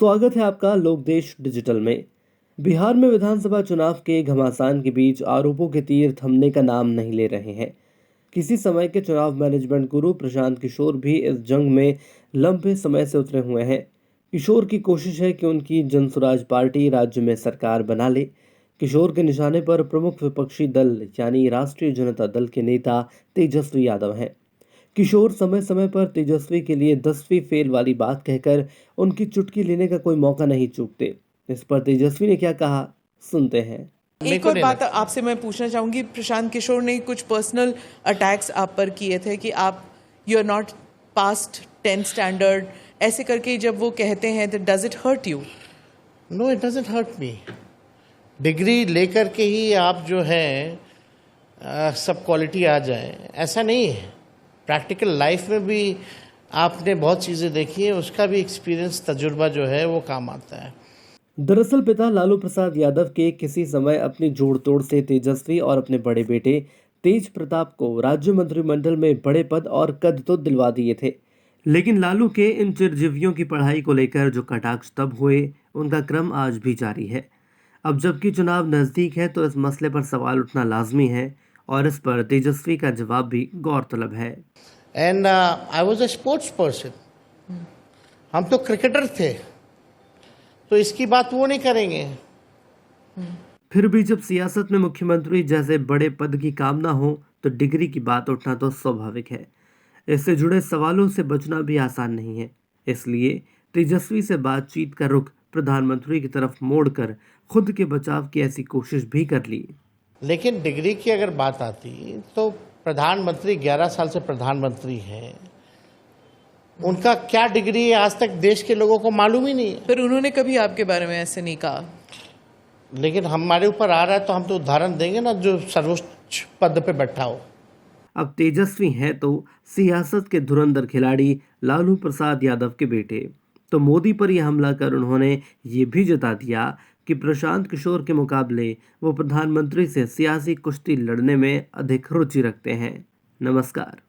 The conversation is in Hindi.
स्वागत है आपका लोकदेश डिजिटल में। बिहार में विधानसभा चुनाव के घमासान के बीच आरोपों के तीर थमने का नाम नहीं ले रहे हैं। किसी समय के चुनाव मैनेजमेंट गुरु प्रशांत किशोर भी इस जंग में लंबे समय से उतरे हुए हैं। किशोर की कोशिश है कि उनकी जनसुराज पार्टी राज्य में सरकार बना ले। किशोर के निशाने पर प्रमुख विपक्षी दल यानी राष्ट्रीय जनता दल के नेता तेजस्वी यादव हैं। किशोर समय समय पर तेजस्वी के लिए 10वीं फेल वाली बात कहकर उनकी चुटकी लेने का कोई मौका नहीं चूकते। इस पर तेजस्वी ने क्या कहा, सुनते हैं। एक और बात आपसे मैं पूछना चाहूंगी, प्रशांत किशोर ने कुछ पर्सनल अटैक्स आप पर किए थे कि आप you are not passed 10th standard, ऐसे करके जब वो कहते हैं तो does it hurt you? No, it doesn't hurt me. Degree लेकर के ही आप जो है सब क्वालिटी आ जाए, ऐसा नहीं है। प्रैक्टिकल लाइफ में भी आपने बहुत चीज़ें देखी है, उसका भी एक्सपीरियंस तजुर्बा जो है वो काम आता है। दरअसल पिता लालू प्रसाद यादव के किसी समय अपनी जोड़ तोड़ से तेजस्वी और अपने बड़े बेटे तेज प्रताप को राज्य मंत्रिमंडल में बड़े पद और कद तो दिलवा दिए थे, लेकिन लालू के इन चिरजीवियों की पढ़ाई को लेकर जो कटाक्ष तब हुए, उनका क्रम आज भी जारी है। अब जबकि चुनाव नजदीक है तो इस मसले पर सवाल उठना लाजमी है और इस पर तेजस्वी का जवाब भी गौरतलब है। And I was a sports person, हम तो क्रिकेटर थे, तो इसकी बात वो नहीं करेंगे। फिर भी जब सियासत में मुख्यमंत्री जैसे बड़े पद की कामना हो तो डिग्री की बात उठना तो स्वाभाविक है। इससे जुड़े सवालों से बचना भी आसान नहीं है। इसलिए तेजस्वी से बातचीत का रुख प्रधानमंत्री की तरफ मोड़कर खुद के बचाव की ऐसी कोशिश भी कर ली। लेकिन डिग्री की अगर बात आती तो प्रधानमंत्री 11 साल से प्रधानमंत्री हैं, उनका क्या डिग्री है आज तक देश के लोगों को मालूम ही नहीं है। फिर उन्होंने कभी आपके बारे में ऐसे नहीं कहा। लेकिन हमारे ऊपर आ रहा है तो हम तो उदाहरण देंगे ना, जो सर्वोच्च पद पे बैठा हो। अब तेजस्वी हैं तो सियासत के धुरंधर खिलाड़ी लालू प्रसाद यादव के बेटे, तो मोदी पर यह हमला कर उन्होंने ये भी जता दिया कि प्रशांत किशोर के मुकाबले वो प्रधानमंत्री से सियासी कुश्ती लड़ने में अधिक रुचि रखते हैं। नमस्कार।